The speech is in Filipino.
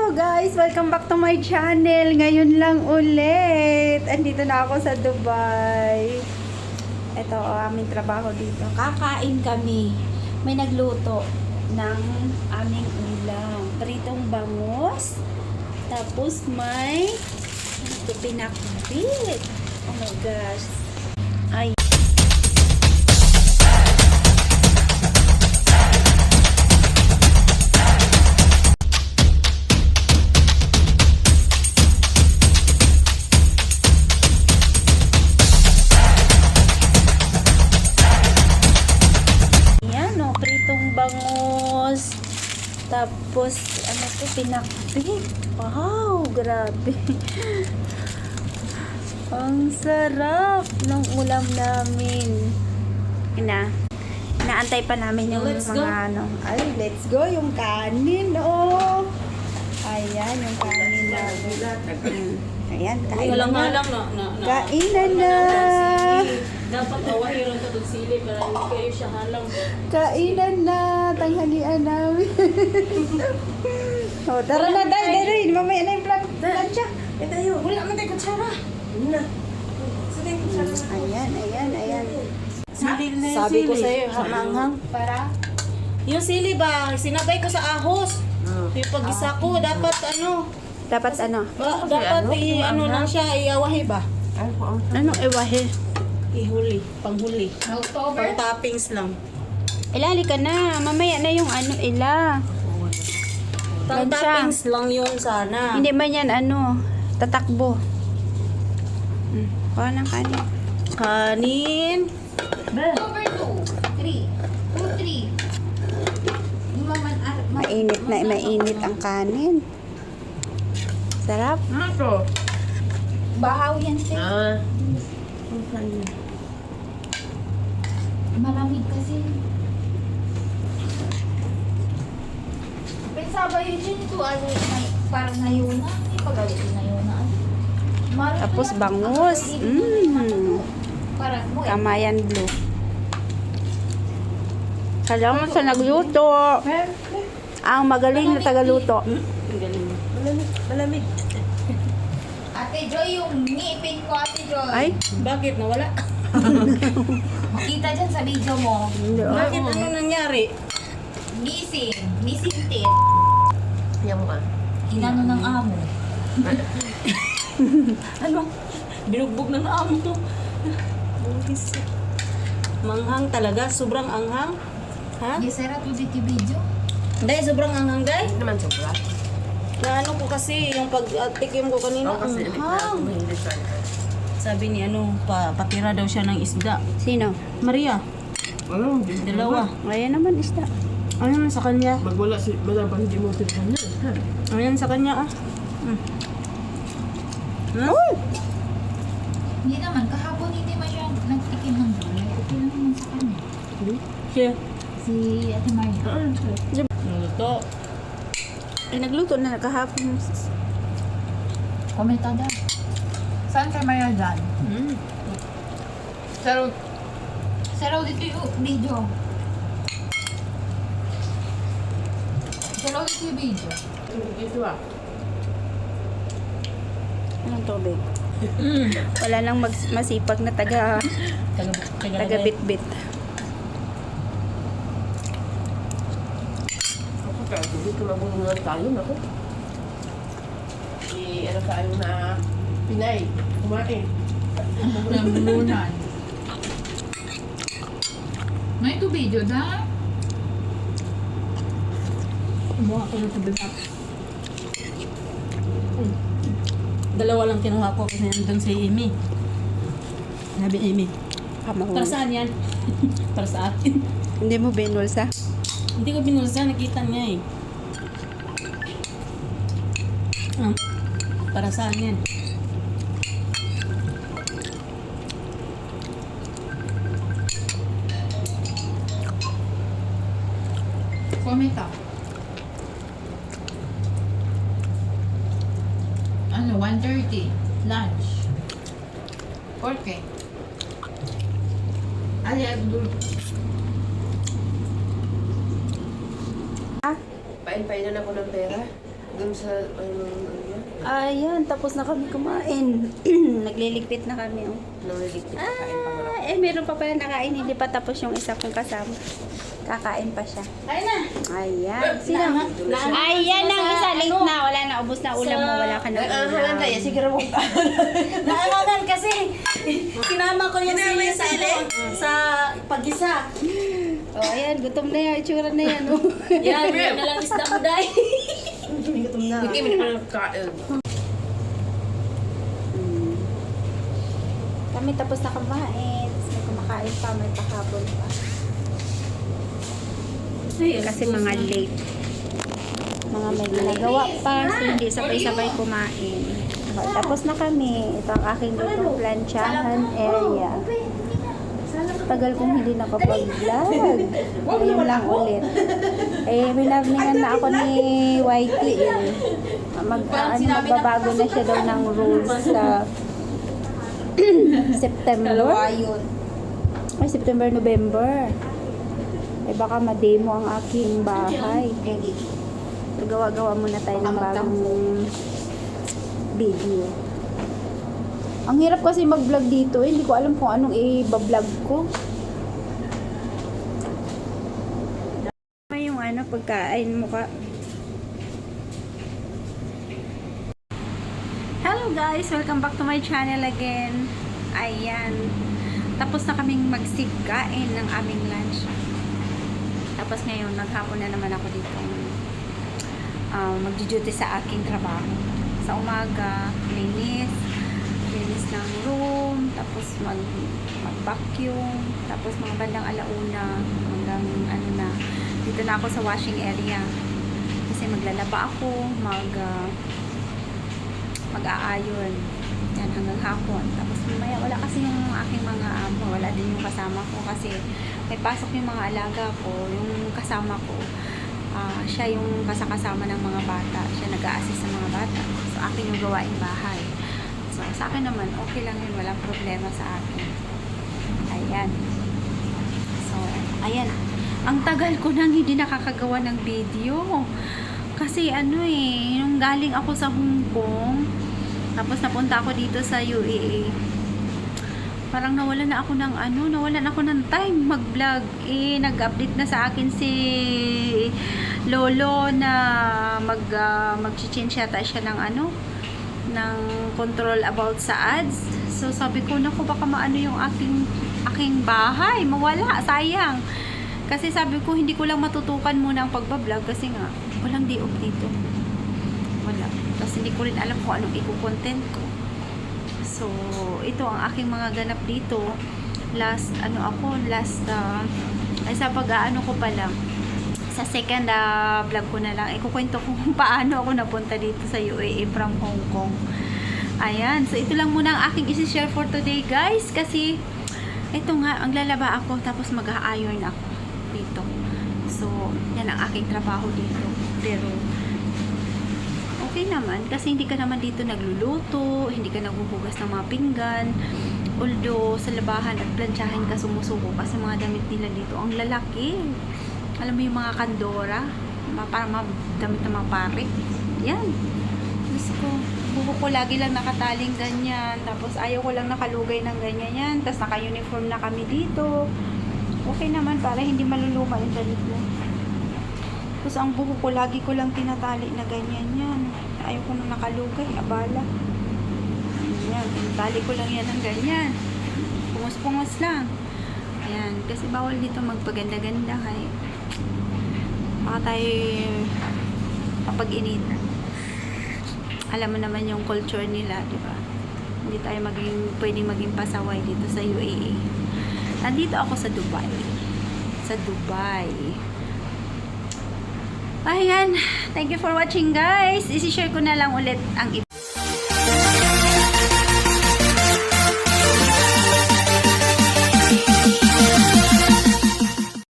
Hello guys! Welcome back to my channel. Ngayon lang ulit. Andito na ako sa Dubai. Ito aming trabaho dito. Kakain kami. May nagluto ng aming ulam. Pritong bangus. Tapos may pinakbit. Oh my gosh. Ay. Bangus. Tapos, ano to, pinakbit. Wow, grabe. Ang sarap ng ulam namin. Inaantay pa namin yung mga ano. Ay, let's go. Yung kanin, oh. Ayan, yung kanin namin. Ayan, kain na. Kainan na. Dapat awahiron ka itong sili para hindi kayo siya halang. Kainan na. Tanghalian namin. Oh, tara na, dahil. Mamaya na yung plancha. Tayo, wala man tayo kutsara. Na. Ayan. Sili na yung Sabi ko sili. sa'yo, hamanghang. Para? Yung sili ba, sinabay ko sa ahos. Yung pag-isa ko, dapat ano? Dapat ano? Dapat ano lang siya, iawahi ba? Anong iwahe? Ihuli, panghuli. Pang toppings lang. Ilali ka na. Mamaya na yung ano, ila. Pang Lansya. toppings lang yun sana. Hindi man yan ano, tatakbo. Kuha ng kanin. Kanin. Over 2, 3. 2, 3. Mainit ang kanin. Sarap. Ano to? Bahaw yan siya. Malamig kasi. Pensaba yun yun ito. Ano, parang nayuna. May pagalit yung nayuna. Tapos bangus. Parang mo eh. Kamayan blue. Salamat sa nagluto. Ang magaling na tagaluto. Malamig. Ate Joy, yung ngipin ko, Ate Joy. Ay, Bakit nawala? Makita dyan sa video mo. Bakit ano nangyari? Missing teeth. Yan mo Inano ng amo. Ano? Binugbog ng amo to. Manghang talaga, sobrang anghang. Ha? Gisera to dito video. Dahil sobrang anghang, dahil. Hindi naman sobra. Na ano ko kasi, yung pag-tikim ko kanina, anghang. Sabi ni ano, patira daw siya ng isda. sino? Maria, Ano? dalawa. Ayan naman isda. Ano sa kanya? Magwala si Madam, hindi mo tirhan yan. Ayan sa kanya, ah. Hindi naman, kahapon hindi man siya nagtikim ng gulay. Okay lang naman sa kanya. Siya. Si Ate Maria. Naluto. Nagluto na kahapon. Komentada. Saan kay Maria dyan? Saraw dito yung video. Saraw dito yung video. Ito ah. Anong tubig? Wala nang masipag na taga-bit-bit. Ako kaya, hindi ko mabunungan tayo, naku. Ano tayo na Pinay, kumain. Namunan. May ito video da? Kumuha ko ng tubig. Dalawa lang kinuha ko kasi nandun si Amy. Sabi ni Amy, para saan yan? Para sa akin. Hindi mo binulsa? Hindi ko binulsa, nakita niya eh. Para saan yan? Komenta. Ano, 1:30. Lunch. 4K. Pain-painan ako ng pera. Doon sa, yan? Ayan, tapos na kami kumain. Nagliligpit na kami. Oh. Namiligpit na kain pa marami. Meron pa pala nakain. Hindi pa tapos yung isa kong kasama. Kakain pa siya. Ayun na. Ayan. Sino? Ayan ang isa. Late na. Wala na. Ubus na ulam mo. Wala ka na ulam. Halanda yan, sige raw. Naalaman kasi. Sinama ko yung sili sa pag-isa. Oh, ayan. Gutom na yan. Itsura na yan. Oh. Yan, yan na lang isda ko dahil. Gutom na. Hindi mo naman kain. Kami tapos na kumain. Tapos may kumakain pa. May pakabol pa. Kasi mga late. Mga may ginagawa pa. So, hindi sabay-sabay kumain. So, tapos na kami. Ito ang aking little planchahan area. Tagal kong hindi nakapag-vlog. Ngayon lang ulit. Binabningan na ako ni Whitey. Magbabago na siya daw ng rules sa September. Ay, September, November. Baka ma-demo ang aking bahay. So, gawa-gawa muna tayo ng bagong video. Ang hirap kasi mag-vlog dito. Hindi ko alam kung anong i-vlog ko. Yung pagkain mo ka. Hello guys! Welcome back to my channel again. Ayan. Tapos na kaming magsigkain ng aming lunch. Tapos ngayon, naghapon na naman ako dito magdi-duty sa aking trabaho. Sa umaga, linis ng room, tapos mag-vacuum, tapos mga bandang alauna, hanggang dito na ako sa washing area. Kasi maglalaba ako, mag-aayon. Yan, hanggang hapon. Tapos mamaya, wala kasi yung aking mga amo, wala din yung kasama ko kasi may pasok yung mga alaga ko, yung kasama ko. Siya yung kasama ng mga bata. Siya nag-a-assist sa mga bata. So, akin yung gawaing bahay. So, sa akin naman, okay lang yun. Walang problema sa akin. Ayan. So, ayan. Ang tagal ko nang hindi nakakagawa ng video. Kasi nung galing ako sa Hong Kong, tapos napunta ako dito sa UAE, parang nawalan ako ng time mag-vlog. Nag-update na sa akin si Lolo na mag-change yata siya ng control about sa ads. So sabi ko, naku, baka maano yung aking bahay, mawala, sayang. Kasi sabi ko, hindi ko lang matutukan muna ang pagbablog kasi nga, walang day off dito. Wala. Tapos hindi ko rin alam kung anong i-content ko. So, ito ang aking mga ganap dito. Sa pag-aano ko pa lang. Sa second vlog ko na lang, ikukwento ko kung paano ako napunta dito sa UAE from Hong Kong. Ayan. So, ito lang muna ang aking isi-share for today, guys. Kasi, ito nga, ang lalaba ako, tapos mag-a-iron ako dito. So, yan ang aking trabaho dito. Pero, okay naman kasi hindi ka naman dito nagluluto, hindi ka naghuhugas ng mga pinggan, although sa labahan at plantsahan ka sumusuko kasi mga damit nila dito ang lalaki. Alam mo yung mga kandora, parang mga damit ng mga pare. Yan, gusto ko, buho ko lagi lang nakataling ganyan, tapos ayaw ko lang nakalugay ng ganyan yan, tapos naka-uniform na kami dito. Okay naman para hindi maluluma yung damit mo. Tapos ang buho ko, lagi ko lang tinatali na ganyan yan. Ayaw ko na nakalugay, abala. Ayan, tinatali ko lang yan ng ganyan. Pungos-pungos lang. Ayan, kasi bawal dito magpaganda-ganda. Baka tayo kapag-init. Alam mo naman yung culture nila, di ba? Hindi tayo pwedeng maging pasaway dito sa UAE. Nandito ako sa Dubai. Sa Dubai. Ayan. Thank you for watching, guys. Isi-share ko na lang ulit ang